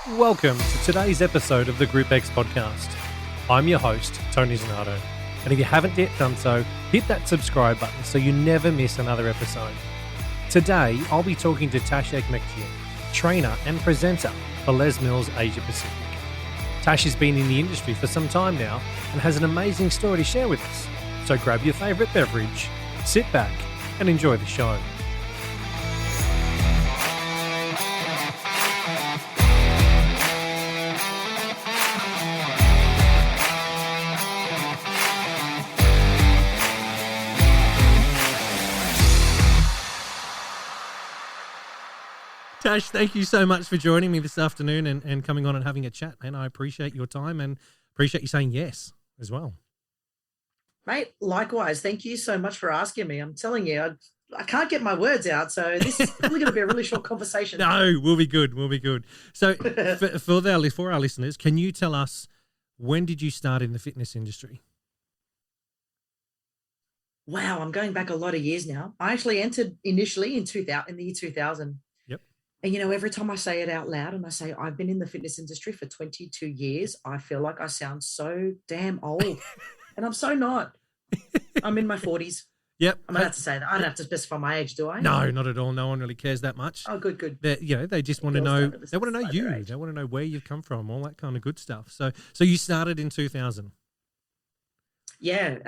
Welcome to today's episode of the Group X podcast. I'm your host, Tony Zanato, and if you haven't yet done so, hit that subscribe button so you never miss another episode. Today, I'll be talking to Tash Ekmekjian, trainer and presenter for Les Mills Asia Pacific. Tash has been in the industry for some time now and has an amazing story to share with us. So grab your favourite beverage, sit back, and enjoy the show. Tash, thank you so much for joining me this afternoon and coming on and having a chat, man. I appreciate your time and appreciate you saying yes as well. Mate, likewise. Thank you so much for asking me. I'm telling you, I can't get my words out, so this is probably going to be a really short conversation. No, we'll be good. We'll be good. So for our listeners, can you tell us, when did you start in the fitness industry? Wow, I'm going back a lot of years now. I actually entered initially in the year 2000. And, every time I say it out loud and I say I've been in the fitness industry for 22 years, I feel like I sound so damn old. And I'm so not. I'm in my 40s. Yep. I'm allowed to say that. I don't have to specify my age, do I? No, not at all. No one really cares that much. Oh, good. They just want to know. They want to know you. They want to know where you've come from, all that kind of good stuff. So you started in 2000. Yeah,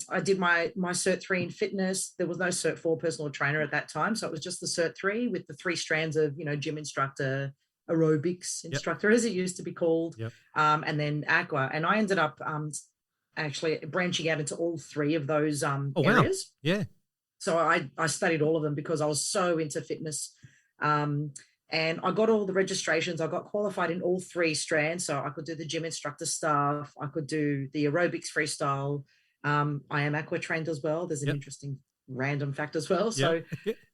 I did my Cert 3 in fitness. There was no Cert 4 personal trainer at that time. So it was just the Cert 3 with the 3 strands of, gym instructor, aerobics instructor, as it used to be called, and then aqua. And I ended up actually branching out into all 3 of those areas. Wow. Yeah. So I studied all of them because I was so into fitness. And I got all the registrations. I got qualified in all 3 strands. So I could do the gym instructor stuff. I could do the aerobics freestyle. I am aqua trained as well. There's an interesting random fact as well. So,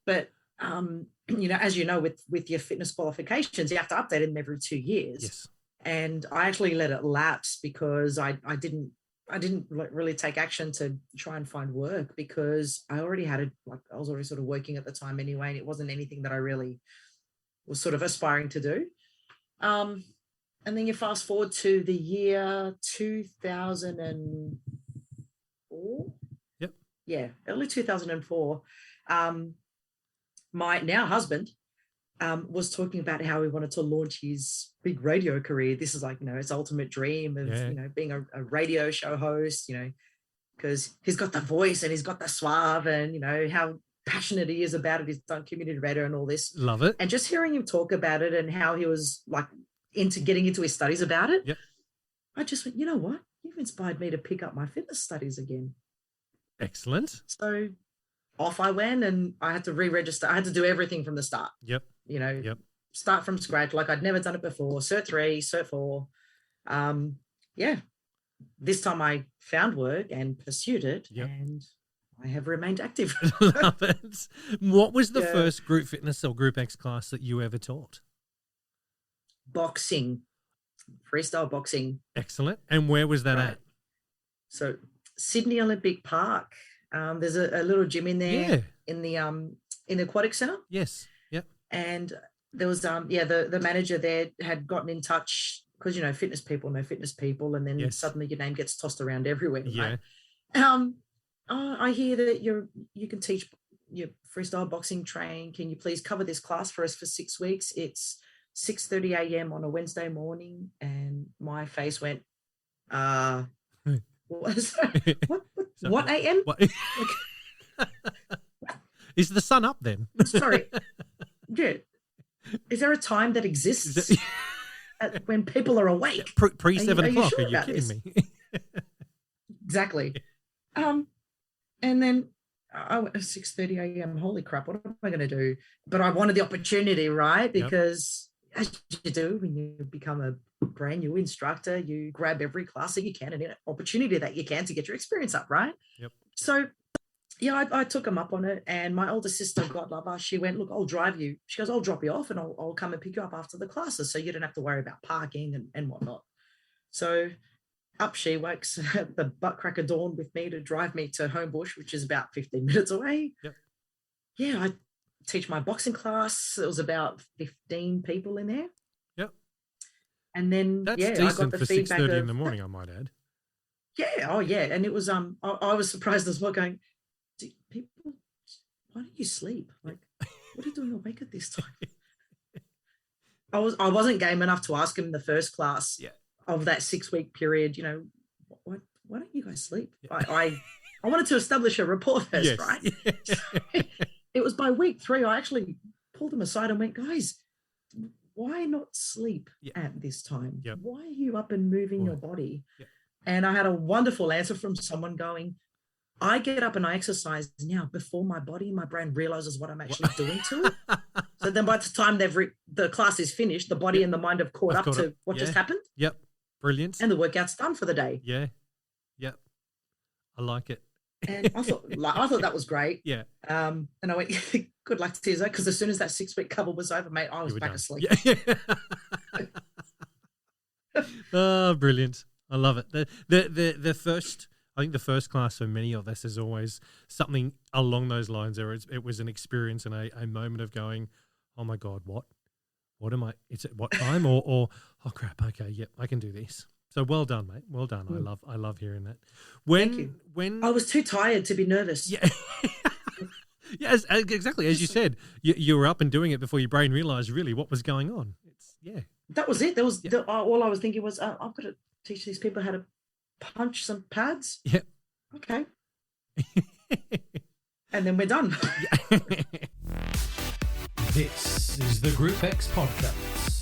but, as you know, with your fitness qualifications, you have to update them every 2 years. Yes. And I actually let it lapse because I didn't really take action to try and find work because I already had I was already sort of working at the time anyway. And it wasn't anything that I really was sort of aspiring to do. And then you fast forward to the year 2004. Yep. Yeah, early 2004. My now husband was talking about how he wanted to launch his big radio career. This is his ultimate dream of, being a radio show host, because he's got the voice and he's got the suave and, how passionate he is about it. He's done community radio and all this. Love it. And just hearing him talk about it and how he was getting into his studies about it. Yep. I just went, you know what? You've inspired me to pick up my fitness studies again. Excellent. So off I went and I had to re-register. I had to do everything from the start. Yep. Start from scratch. Like I'd never done it before. Cert 3, Cert 4. This time I found work and pursued it. Yep. And I have remained active. Love it. What was the first group fitness or group X class that you ever taught? Boxing, freestyle boxing. Excellent. And where was that at? So Sydney Olympic Park. There's a little gym in there in the aquatic center. Yes. Yep. And there was the manager there had gotten in touch because fitness people know fitness people, and then suddenly your name gets tossed around everywhere. Yeah. Right? I hear that you can teach your freestyle boxing train. Can you please cover this class for us for 6 weeks? It's 6:30 a.m. on a Wednesday morning, and my face went, what a.m.? What? Is the sun up then? Sorry. Yeah. Is there a time that exists when people are awake? Pre 7 o'clock? Are you kidding me? Exactly. And then I went 6:30 a.m. Holy crap, what am I going to do? But I wanted the opportunity, right? Because as you do when you become a brand new instructor, you grab every class that you can and opportunity that you can to get your experience up, right? Yep. So I took him up on it, and my older sister, God love her, she went, look, I'll drive you. She goes, I'll drop you off and I'll come and pick you up after the classes so you don't have to worry about parking and whatnot. So up she wakes at the butt crack of dawn with me to drive me to Homebush, which is about 15 minutes away. Yep. Yeah, I teach my boxing class. There was about 15 people in there. Yep. And then, That's I got decent the for feedback 6:30 in of the morning, I might add. yeah, oh yeah. And it was I was surprised as well going, people, why don't you sleep? Like, what are you doing awake at this time? I wasn't game enough to ask him in the first class of that 6-week period, why don't you guys sleep? Yeah. I wanted to establish a rapport first, Yes. right? So it was by week 3, I actually pulled him aside and went, guys, why not sleep at this time? Yep. Why are you up and moving your body? Yep. And I had a wonderful answer from someone going, I get up and I exercise now before my body and my brain realizes what I'm actually doing to it. So then by the time the class is finished, the body and the mind have caught up to what just happened. Yep. Brilliant. And the workout's done for the day. Yeah. Yep. I like it. And I thought that was great. Yeah. And I went, good luck to you, because as soon as that 6-week cover was over, mate, I was back asleep. Yeah. Oh, brilliant. I love it. The first, I think the first class for many of us is always something along those lines. It was an experience and a moment of going, oh my God, what am I, it's at what time or oh crap. Okay. Yep. I can do this. So well done, mate. Well done. I love hearing that. Thank you. When I was too tired to be nervous. Yeah. Yeah, exactly. As you said, you were up and doing it before your brain realized really what was going on. That was it. There was all I was thinking was, I've got to teach these people how to punch some pads. Yeah. Okay. And then we're done. This is the Group X podcast.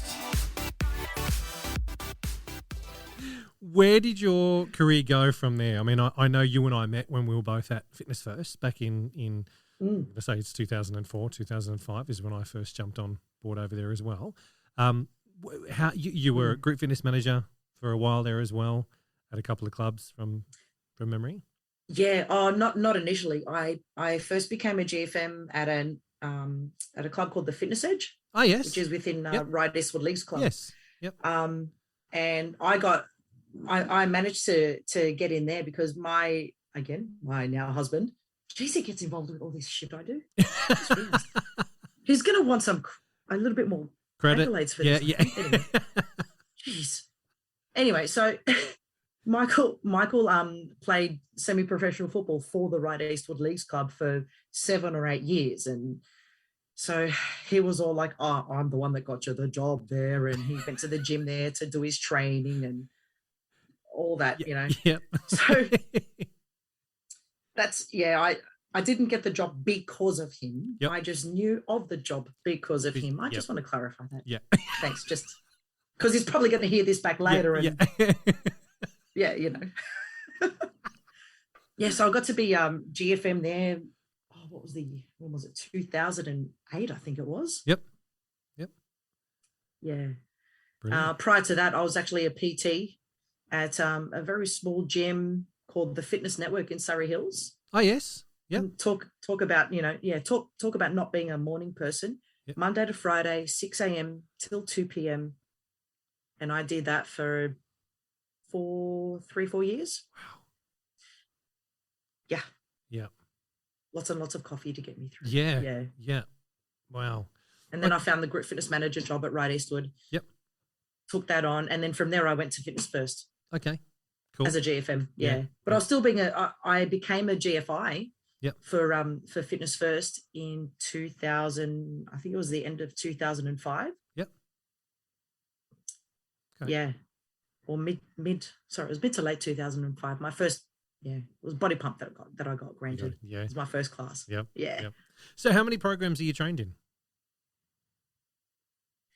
Where did your career go from there? I mean, I know you and I met when we were both at Fitness First back in let's say it's 2004, 2005 is when I first jumped on board over there as well. How you were a group fitness manager for a while there as well at a couple of clubs from memory? Yeah, not initially. I first became a GFM at a club called the Fitness Edge. Oh yes, which is within Ryde Eastwood Leagues Club. Yes, yep. And I managed to get in there because my now husband, geez, he gets involved with all this shit I do. He's going to want a little bit more credit accolades for this. Yeah. Anyway. Jeez. Anyway, so Michael played semi-professional football for the Ryde Eastwood Leagues Club for 7 or 8 years, and so he was all like, "Oh, I'm the one that got you the job there," and he went to the gym there to do his training and all that, Yep. So that's I didn't get the job because of him. Yep. I just knew of the job because of him. I just want to clarify that. Yeah. Thanks. Just because he's probably going to hear this back later. Yeah. And so I got to be GFM there. Oh, when was it? 2008, I think it was. Yep. Yeah. Prior to that, I was actually a PT at a very small gym called the Fitness Network in Surrey Hills. Oh yes. Yep. And talk about, talk about not being a morning person. Yep. Monday to Friday, 6 a.m. till 2 p.m. And I did that for 4 years. Wow. Yeah. Yeah. Lots and lots of coffee to get me through. Yeah. Wow. And then I found the group fitness manager job at Ryde Eastwood. Yep. Took that on. And then from there, I went to Fitness First. Okay. Cool. As a GFM. Yeah. But I was still I became a GFI. Yep. For Fitness First in 2000, I think it was the end of 2005. Yep. Okay. Yeah. Or it was mid to late 2005. My first, it was body pump that I got granted. Yeah. It was my first class. Yep. Yeah. Yep. So how many programs are you trained in?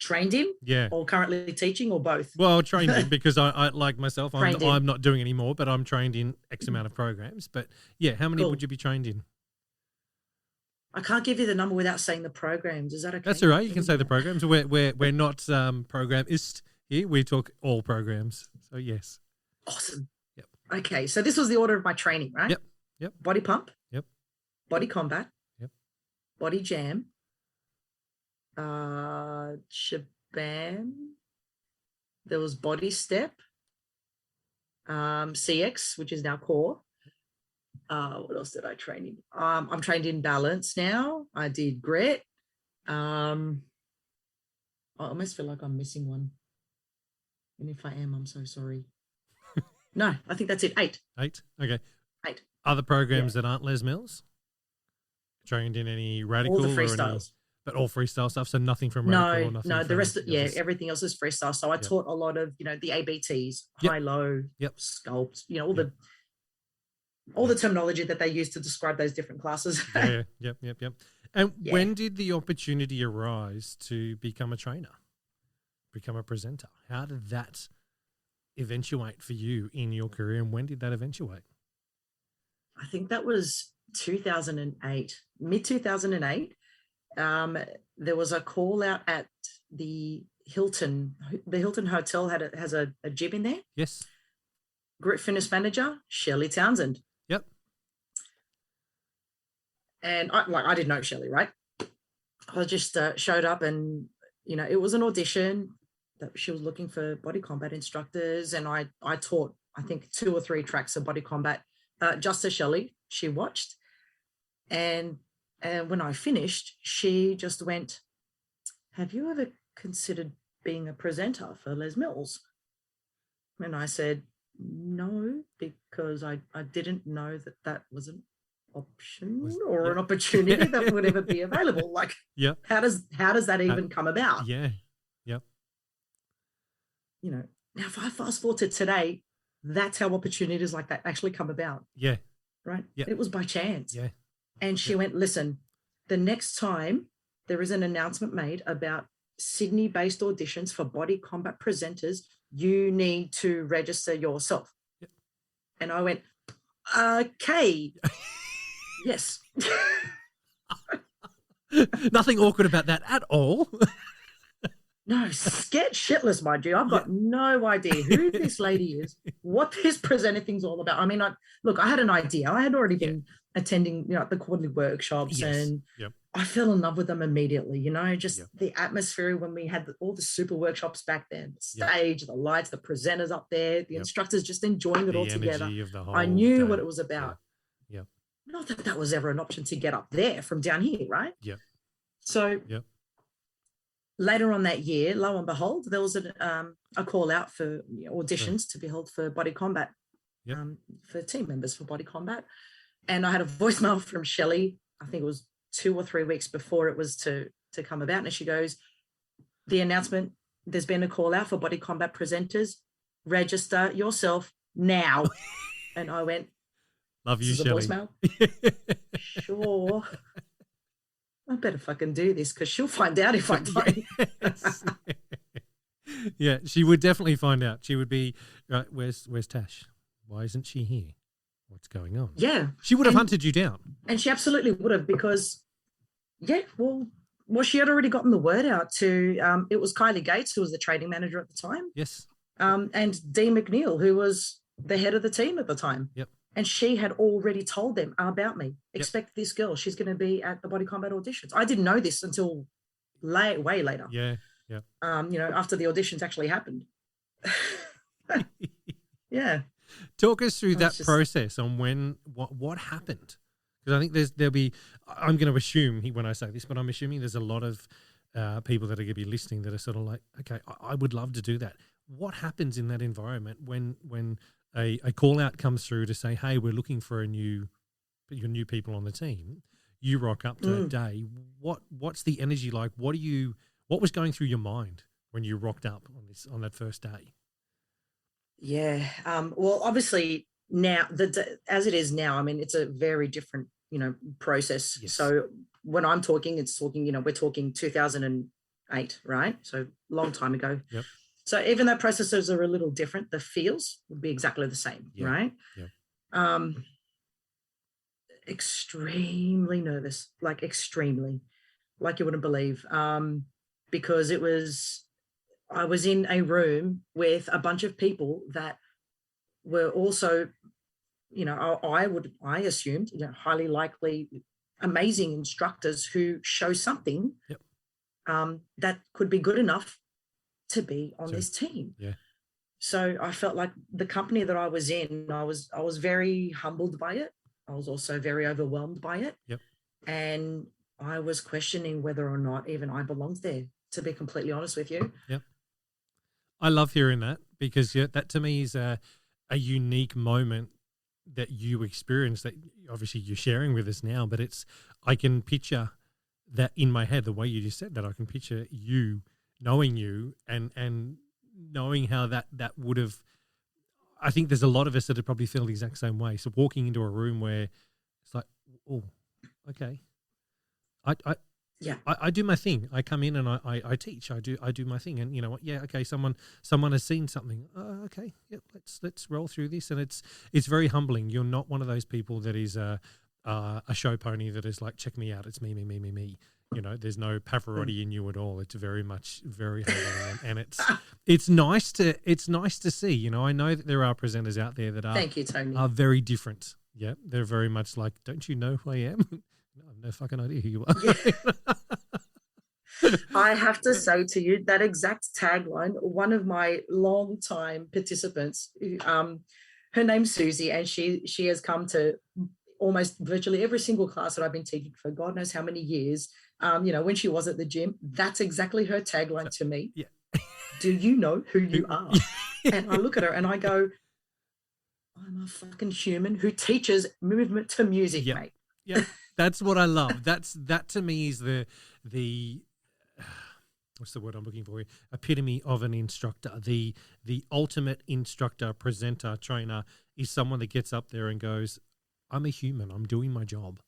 Trained in? Yeah. Or currently teaching, or both? Well, trained in because I like myself, I'm not doing any more, but I'm trained in X amount of programs. But yeah, how many would you be trained in? I can't give you the number without saying the programs. Is that okay? That's all right. You can say the programs. We're not programmist here. We talk all programs. So yes. Awesome. Yep. Okay. So this was the order of my training, right? Yep. Body pump. Yep. Body combat. Yep. Body jam. Shabam. There was body step. CX, which is now core. What else did I train in? I'm trained in balance now. I did grit. I almost feel like I'm missing one. And if I am, I'm so sorry. No, I think that's it. 8. 8? Okay. 8. Other programs that aren't Les Mills? Trained in any radical All the or any, freestyles. but all freestyle stuff. So nothing from radical or nothing. No, the from, rest of, everything else is freestyle. So I taught a lot of, the ABTs, high, low, sculpt, all the terminology that they use to describe those different classes. Yep. And when did the opportunity arise to become a trainer, become a presenter? How did that eventuate for you in your career, and when did that eventuate? I think that was 2008, mid 2008. There was a call out at the Hilton. The Hilton Hotel has a gym in there. Yes. Group fitness manager, Shirley Townsend. Yep. And I didn't know Shirley, right? I just showed up, and it was an audition that she was looking for body combat instructors, and I taught, I think, 2 or 3 tracks of body combat just to Shirley. She watched, and when I finished, she just went, "Have you ever considered being a presenter for Les Mills?" And I said, "No, because I didn't know that was an option or an opportunity that would ever be available." Like, how does that even come about? Now if I fast forward to today, that's how opportunities like that actually come about. Right. It was by chance. And she went, "Listen, the next time there is an announcement made about Sydney-based auditions for body combat presenters, you need to register yourself." And I went, "Okay." Yes. Nothing awkward about that at all. No, scared shitless, mind you. I've got no idea who this lady is, what this presenter thing's all about. I mean, I had an idea. I had already been attending, the quarterly workshops, and I fell in love with them immediately. Just the atmosphere when we had all the super workshops back then, the stage, the lights, the presenters up there, the instructors just enjoying it all together. I knew what it was about. Not that that was ever an option to get up there from down here, right? So later on that year, lo and behold, there was a call out for auditions to be held for body combat, for team members for body combat. And I had a voicemail from Shelley, I think it was 2 or 3 weeks before it was to come about. And she goes, "The announcement, there's been a call out for body combat presenters. Register yourself now." And I went, "Love you, Shelley." This is a voicemail? Sure. I better fucking do this because she'll find out if I don't. Yeah, she would definitely find out. She would be, right, where's Tash? Why isn't she here? What's going on? Yeah. She would have hunted you down. And she absolutely would have, because, well, she had already gotten the word out to, it was Kylie Gates, who was the training manager at the time. Yes. And Dee McNeil, who was the head of the team at the time. Yep. And she had already told them about me. Expect this girl. She's going to be at the body combat auditions. I didn't know this until way later. Yeah. After the auditions actually happened. Yeah. Talk us through that process on what happened. Because I think there'll be, I'm going to assume when I say this, but I'm assuming there's a lot of people that are going to be listening that are sort of like, okay, I would love to do that. What happens in that environment when a call out comes through to say, "Hey, we're looking for your new people on the team"? You rock up to that day. What's the energy like? What was going through your mind when you rocked up on that first day? Yeah. Well, obviously now as it is now, I mean, it's a very different, process. Yes. So when I'm talking, we're talking 2008, right? So long time ago. Yep. So even though processes are a little different, the feels would be exactly the same, right? Yeah. Extremely nervous, like extremely, like you wouldn't believe, because I was in a room with a bunch of people that were also, I assumed, highly likely, amazing instructors who show something that could be good enough to be on this team. Yeah. So I felt like the company that I was in, I was very humbled by it. I was also very overwhelmed by it. Yep. And I was questioning whether or not even I belonged there, to be completely honest with you. Yep. I love hearing that because that to me is a unique moment that you experienced that obviously you're sharing with us now, but I can picture that in my head, the way you just said that. I can picture you knowing you and knowing how that would have, I think there's a lot of us that have probably felt the exact same way. So walking into a room where it's like, oh, okay. I do my thing. I come in and I teach. I do my thing. And you know what? Yeah, okay. Someone has seen something. Okay, yep. Let's roll through this. And it's very humbling. You're not one of those people that is a show pony that is like, check me out. It's me, me, me, me, me. You know, there's no Pavarotti in you at all. It's very much very humbling, and it's nice to see. You know, I know that there are presenters out there that are Thank you, Tony. Are very different. Yeah, they're very much like, don't you know who I am? No, I have no fucking idea who you are. Yeah. I have to say to you that exact tagline. One of my long-time participants, her name's Susie, and she has come to almost virtually every single class that I've been teaching for God knows how many years. You know, when she was at the gym, that's exactly her tagline to me. Yeah. Do you know who you are? And I look at her and I go, I'm a fucking human who teaches movement to music, mate. Yeah. That's what I love. That to me is the what's the word I'm looking for here? Epitome of an instructor. The ultimate instructor, presenter, trainer is someone that gets up there and goes, I'm a human. I'm doing my job.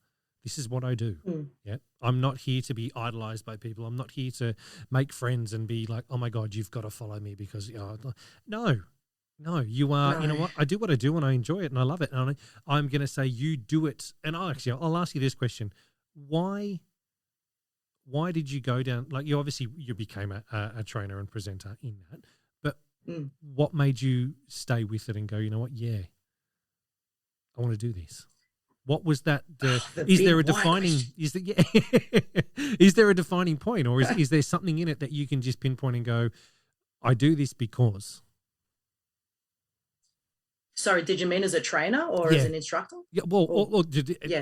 This is what I do. Yeah. I'm not here to be idolized by people. I'm not here to make friends and be like, oh my God, you've got to follow me because no, you are, you know what? I do what I do and I enjoy it and I love it. And I'm going to say you do it. And I'll ask you this question. Why did you go down, like you became a trainer and presenter in that, but what made you stay with it and go, you know what? Yeah, I want to do this. What was that? Is there a defining, is there a defining point, or is there something in it that you can just pinpoint and go, I do this because? Sorry, did you mean as a trainer or as an instructor? Yeah,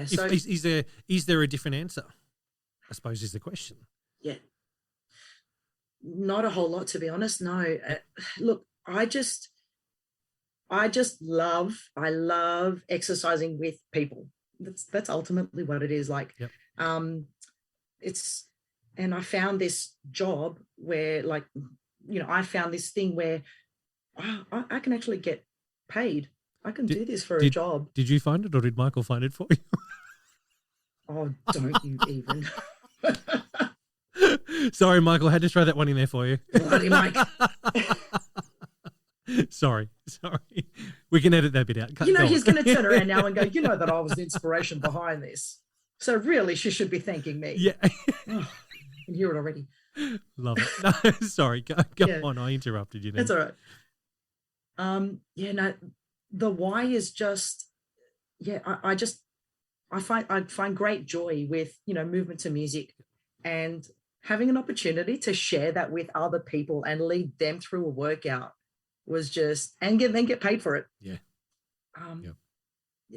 So is there a different answer? I suppose is the question. Yeah. Not a whole lot, to be honest. No. Look, I love exercising with people. That's ultimately what it is like. Yep. And I found this job where, like, you know, I found this thing where I can actually get paid. I can do this for a job. Did you find it or did Michael find it for you? Oh, don't you even. Sorry, Michael, I had to throw that one in there for you. Bloody Mike. Sorry. We can edit that bit out. He's going to turn around now and go, you know that I was the inspiration behind this. So really, she should be thanking me. Yeah. I can hear it already. Love it. No, sorry. Go on. I interrupted you then. That's all right. The why is just, I find great joy with, you know, movement to music and having an opportunity to share that with other people and lead them through a workout was just, and then get paid for it. Yeah.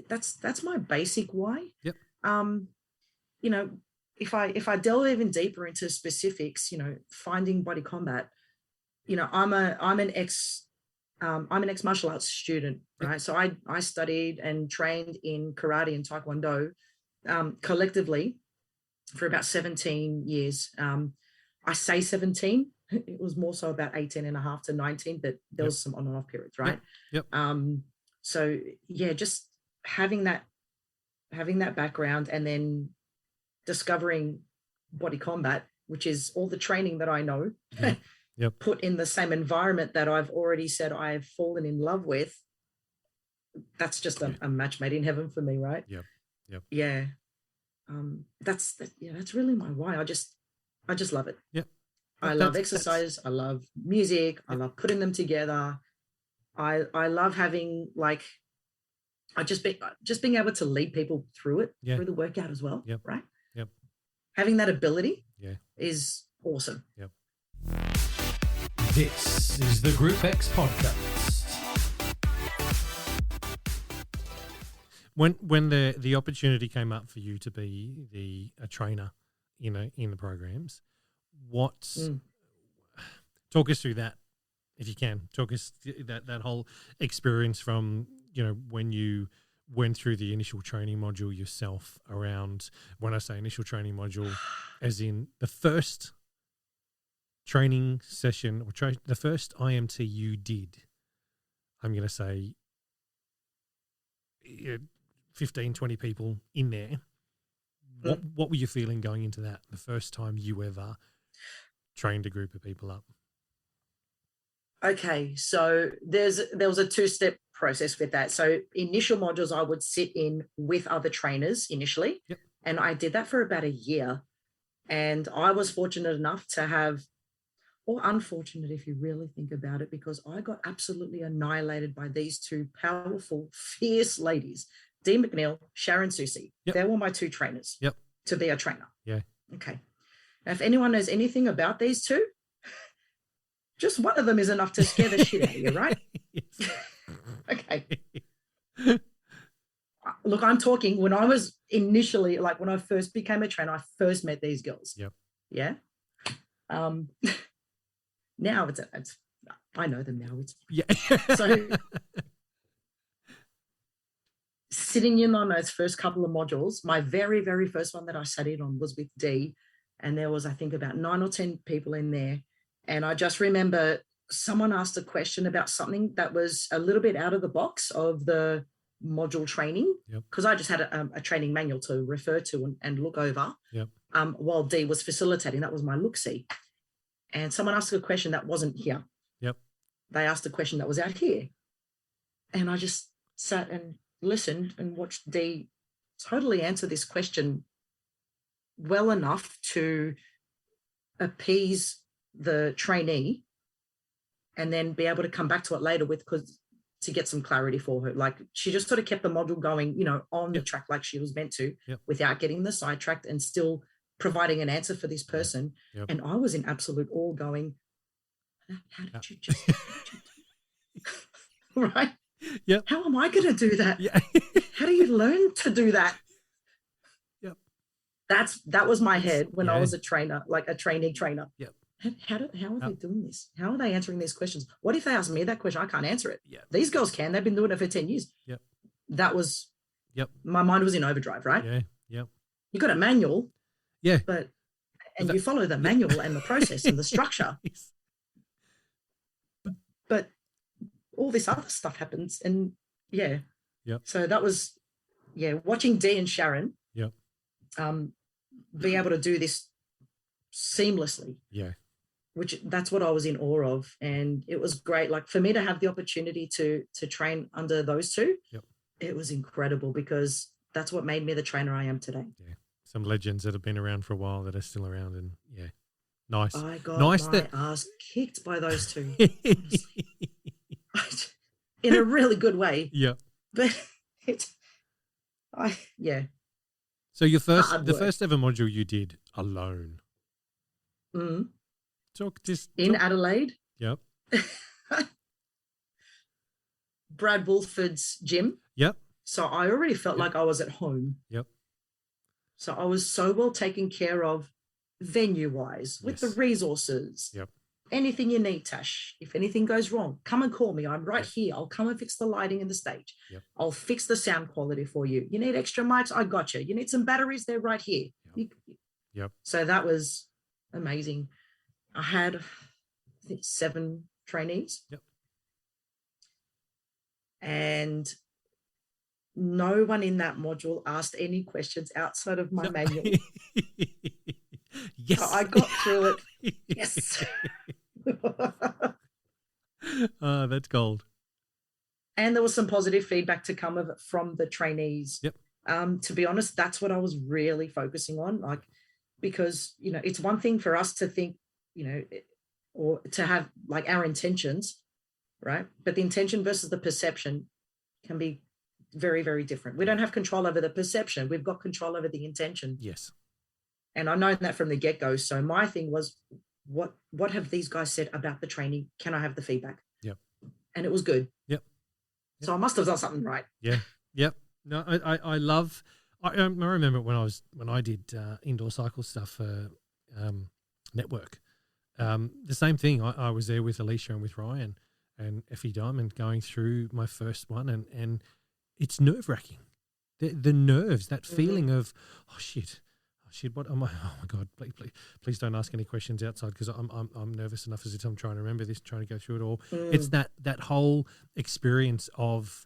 That's my basic why. Yep. You know, if I delve even deeper into specifics, you know, finding body combat, you know, I'm an ex martial arts student, right? Yep. So I studied and trained in karate and taekwondo collectively for about 17 years. I say 17, it was more so about 18 and a half to 19, but there was some on and off periods, right? Yep. So yeah, just having that background and then discovering body combat, which is all the training that I know, put in the same environment that I've already said I've fallen in love with. That's just a match made in heaven for me, right? Yep. Yeah. That's really my why. I just love it. Yep. I love exercise. I love music. I love putting them together. I love having just being able to lead people through it, through the workout as well. Yep. Right. Yep. Having that ability is awesome. Yep. This is the Group X podcast. When the opportunity came up for you to be a trainer in the programs, talk us through that if you can, talk us that whole experience from, when you went through the initial training module yourself around, when I say initial training module, as in the first training session or the first IMT you did, I'm going to say 15, 20 people in there. What were you feeling going into that, the first time you ever trained a group of people up? Okay, so there was a two-step process with that. So initial modules I would sit in with other trainers initially, Yep. and I did that for about a year. And I was fortunate enough to have, or unfortunate if you really think about it, because I got absolutely annihilated by these two powerful, fierce ladies, Dee McNeil, Sharon Susie. Yep. They were my two trainers to be a trainer. Yeah. Okay. Now, if anyone knows anything about these two, just one of them is enough to scare the shit out of you, right? Okay. Look, I'm talking when I was initially, like when I first became a trainer, I first met these girls. Yep. Yeah. Now it's I know them now. So sitting in on those first couple of modules, my very, very first one that I sat in on was with Dee, and there was, I think, about 9 or 10 people in there. And I just remember someone asked a question about something that was a little bit out of the box of the module training, because I just had a training manual to refer to and look over while Dee was facilitating. That was my look-see. And someone asked a question that wasn't here. Yep. They asked a question that was out here. And I just sat and listened and watched Dee totally answer this question well enough to appease the trainee and then be able to come back to it later to get some clarity for her. Like, she just sort of kept the module going, on the track like she was meant to, without getting the sidetracked and still providing an answer for this person. And I was in absolute awe going, how did you just right? Yep. How am I going to do that? Yeah. How do you learn to do that? Yep. That was my head when I was a trainer, like a trainee trainer. Yep. How are they doing this? How are they answering these questions? What if they ask me that question? I can't answer it. Yeah. These girls can. They've been doing it for 10 years. Yep. That was, my mind was in overdrive, right? Yeah. Yep. You got a manual. Yeah. And you follow the manual and the process and the structure. But all this other stuff happens. And so that was, watching Dee and Sharon be able to do this seamlessly. Yeah. Which that's what I was in awe of. And it was great. Like, for me to have the opportunity to train under those two, it was incredible, because that's what made me the trainer I am today. Yeah. Some legends that have been around for a while that are still around, and nice. I got my ass kicked by those two. In a really good way. Yeah. But So the first ever module you did alone. Mm-hmm. Talk Adelaide. Yep. Brad Wolford's gym. Yep. So I already felt like I was at home. Yep. So I was so well taken care of venue-wise, with the resources. Yep. Anything you need, Tash. If anything goes wrong, come and call me. I'm right here. I'll come and fix the lighting in the stage. Yep. I'll fix the sound quality for you. You need extra mics? I got you. You need some batteries? They're right here. Yep. So that was amazing. I had, I think, 7 trainees. Yep. And no one in that module asked any questions outside of my manual. Yes. So I got through it. Yes. Oh, that's gold. And there was some positive feedback to come of it from the trainees. Yep. To be honest, that's what I was really focusing on. Like, because, it's one thing for us to think, or to have like our intentions, right? But the intention versus the perception can be very, very different. We don't have control over the perception. We've got control over the intention. Yes. And I know that from the get-go. So my thing was, what have these guys said about the training? Can I have the feedback? Yep. And it was good. Yep. So I must have done something right. Yeah. Yep. No, I love. I remember when I did indoor cycle stuff for Network, The same thing. I was there with Alicia and with Ryan and Effie Diamond going through my first one, and it's nerve wracking. The nerves, that feeling of, oh shit, what am I? Oh my god, please don't ask any questions outside because I'm nervous enough as if I'm trying to remember this, trying to go through it all. It's that whole experience of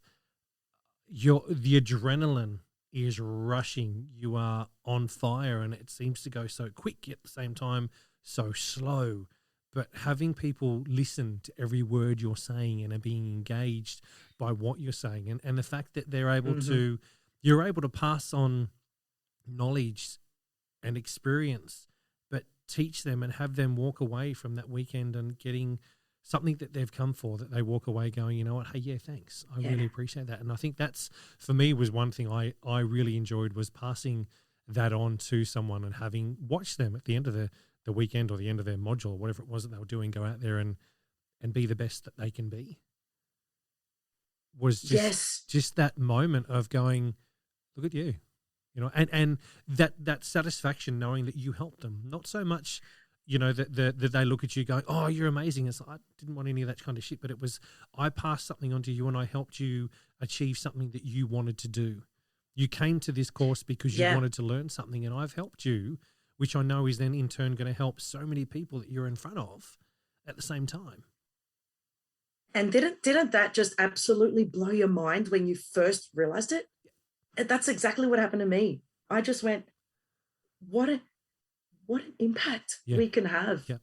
the adrenaline is rushing. You are on fire, and it seems to go so quick at the same time, so slow. But having people listen to every word you're saying and are being engaged by what you're saying, and the fact that they're able to, you're able to pass on knowledge and experience, but teach them and have them walk away from that weekend and getting something that they've come for, that they walk away going, you know what, hey, yeah, thanks. I really appreciate that. And I think that's, for me, was one thing I really enjoyed, was passing that on to someone and having watched them at the end of the weekend or the end of their module, whatever it was that they were doing, go out there and be the best that they can be. Was just that moment of going, look at you, you know, and that satisfaction knowing that you helped them. Not so much, you know, that they look at you going, oh, you're amazing. It's like, I didn't want any of that kind of shit, but it was, I passed something on to you and I helped you achieve something that you wanted to do. You came to this course because you wanted to learn something, and I've helped you, which I know is then in turn going to help so many people that you're in front of at the same time. And didn't that just absolutely blow your mind when you first realized it? That's exactly what happened to me. I just went, what an impact we can have. Yeah.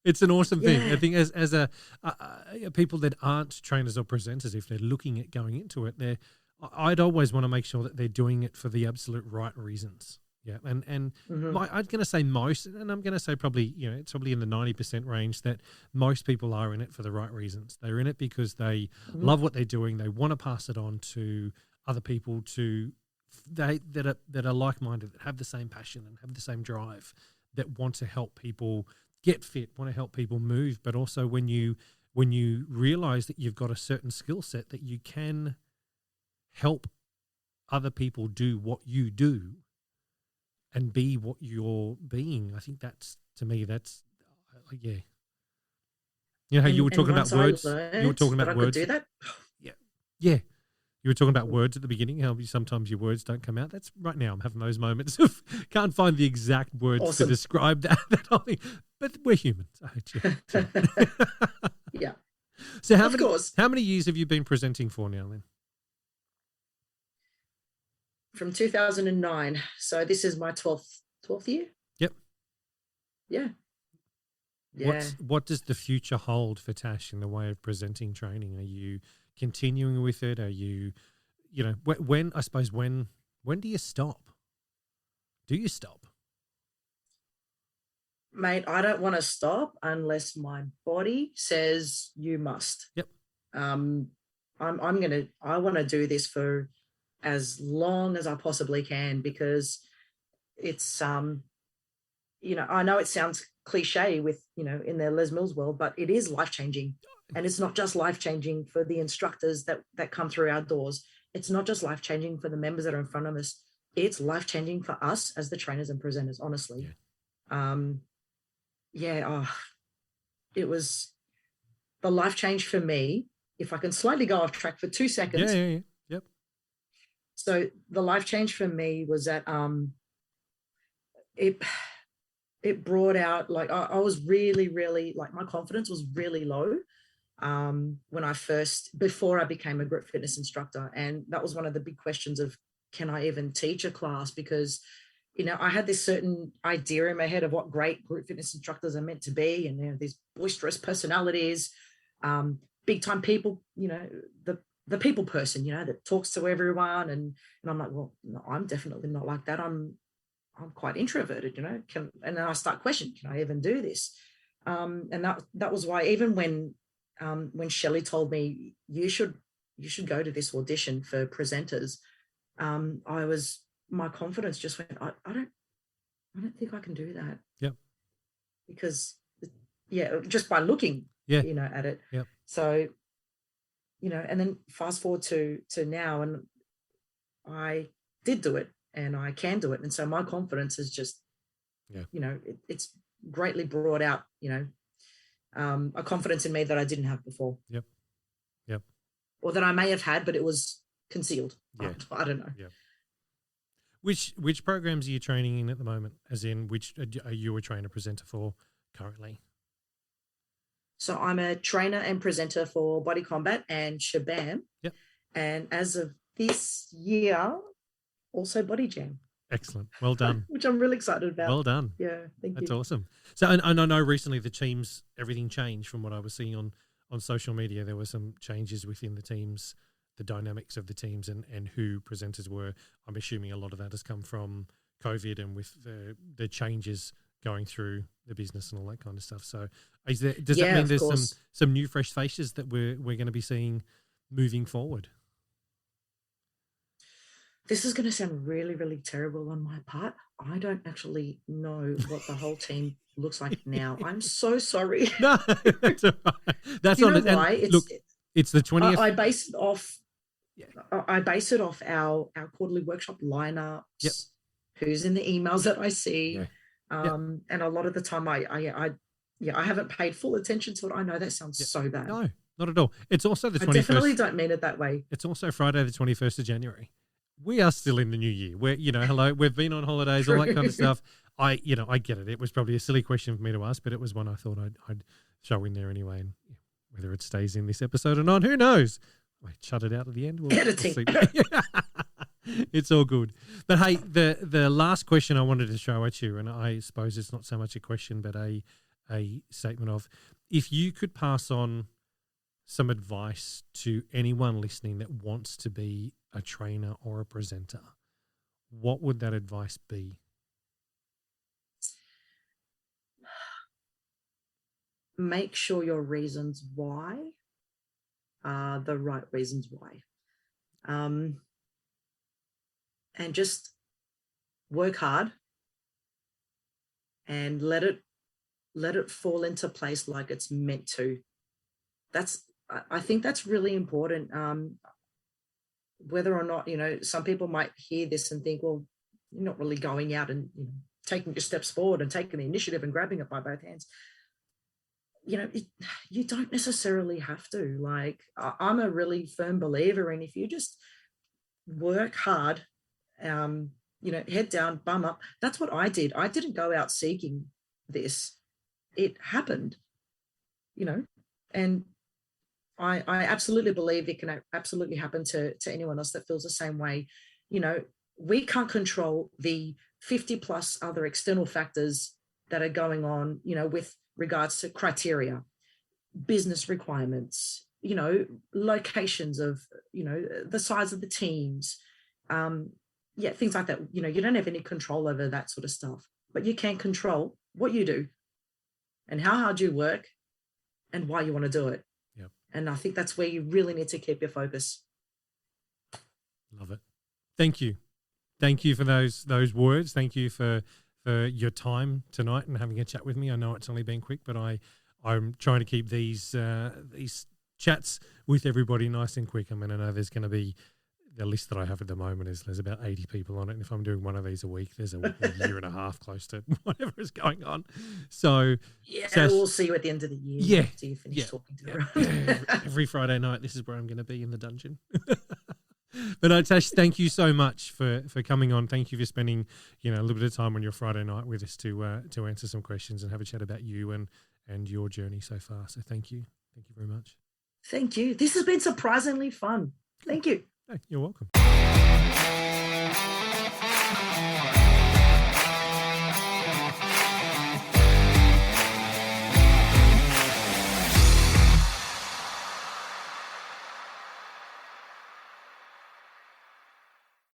It's an awesome thing. I think as a people that aren't trainers or presenters, if they're looking at going into it, I'd always want to make sure that they're doing it for the absolute right reasons. Yeah, and I'm going to say most, and I'm going to say probably, you know, it's probably in the 90% range that most people are in it for the right reasons. They're in it because they love what they're doing. They want to pass it on to other people that are like-minded, that have the same passion and have the same drive, that want to help people get fit, want to help people move. But also when you realize that you've got a certain skill set that you can help other people do what you do and be what you're being, I think that's, to me, that's, yeah. You know how you were talking about words? You were talking about words. Could do that? Yeah. You were talking about words at the beginning, how sometimes your words don't come out. That's right now. I'm having those moments of can't find the exact words to describe that whole thing. But we're humans. Yeah. So how many years have you been presenting for now then? From 2009. So this is my 12th year. Yep. Yeah. What does the future hold for Tash in the way of presenting training? Are you continuing with it? Are you, you know, when do you stop? Do you stop? Mate, I don't want to stop unless my body says you must. Yep. I want to do this for as long as I possibly can, because it's you know, I know it sounds cliche with, you know, in the Les Mills world, but it is life-changing. And it's not just life-changing for the instructors that come through our doors. It's not just life-changing for the members that are in front of us. It's life-changing for us as the trainers and presenters, honestly. It was the life change for me. If I can slightly go off track for 2 seconds. Yeah. Yep. So the life change for me was that it brought out, like, I was really, really, like, my confidence was really low before I became a group fitness instructor. And that was one of the big questions of, can I even teach a class? Because, you know, I had this certain idea in my head of what great group fitness instructors are meant to be. And, you know, these boisterous personalities, big time people, you know, the people person, you know, that talks to everyone. And I'm like, well, no, I'm definitely not like that. I'm quite introverted, you know, and then I start questioning, can I even do this? And that was why, even when Shelley told me you should go to this audition for presenters, my confidence just went, I don't think I can do that. Yep. Because just by looking, you know, at it. Yep. So, you know, and then fast forward to now, and I did do it and I can do it. And so my confidence has just Yeah. It's greatly brought out, a confidence in me that I didn't have before. Yep. Or that I may have had, but it was concealed. Yeah. I don't know. Yeah. Which programs are you training in at the moment? As in, which are you a trainer presenter for currently? So I'm a trainer and presenter for Body Combat and Shabam. Yep. And as of this year, also Body Jam. Excellent. Well done. Which I'm really excited about. Well done. Yeah, thank you. That's awesome. So, and I know recently the teams, everything changed from what I was seeing on social media. There were some changes within the teams, the dynamics of the teams and who presenters were. I'm assuming a lot of that has come from COVID and with the changes going through the business and all that kind of stuff. So does that mean there's some new fresh faces that we're going to be seeing moving forward? This is going to sound really, really terrible on my part. I don't actually know what the whole team looks like now. I'm so sorry. No, that's all right. That's you know why? It's the 20th. I base it off. Yeah. I base it off our quarterly workshop lineups. Yep. Who's in the emails that I see. Yeah. And a lot of the time I haven't paid full attention to it. I know that sounds so bad. No, not at all. It's also the 21st. I definitely don't mean it that way. It's also Friday the 21st of January. We are still in the new year. We're, hello, we've been on holidays, all that kind of stuff. I get it. It was probably a silly question for me to ask, but it was one I thought I'd throw in there anyway. And whether it stays in this episode or not, who knows? I shut it out at the end. Editing. It's all good. But hey, the last question I wanted to throw at you, and I suppose it's not so much a question, but a statement of, if you could pass on some advice to anyone listening that wants to be a trainer or a presenter, what would that advice be? Make sure your reasons why are the right reasons why. And just work hard and let it fall into place like it's meant to. I think that's really important. Whether or not, some people might hear this and think, well, you're not really going out and taking your steps forward and taking the initiative and grabbing it by both hands. You don't necessarily have to. Like, I'm a really firm believer in, if you just work hard, head down, bum up. That's what I did. I didn't go out seeking this. It happened, and I absolutely believe it can absolutely happen to anyone else that feels the same way. We can't control the 50 plus other external factors that are going on, with regards to criteria, business requirements, locations of, the size of the teams, things like that. You don't have any control over that sort of stuff, but you can control what you do and how hard you work and why you want to do it. Yep. And I think that's where you really need to keep your focus. Love it. Thank you. Thank you for those words. Thank you for your time tonight and having a chat with me. I know it's only been quick, but I'm trying to keep these chats with everybody nice and quick. I mean, I know there's going to be, the list that I have at the moment is there's about 80 people on it. And if I'm doing one of these a week, there's a year and a half close to whatever is going on. So we'll see you at the end of the year. Yeah. After you finish talking to everyone. Every Friday night, this is where I'm going to be in the dungeon. But Tash, thank you so much for coming on. Thank you for spending a little bit of time on your Friday night with us to answer some questions and have a chat about you and your journey so far. So thank you very much. Thank you. This has been surprisingly fun. Thank you. Hey, you're welcome.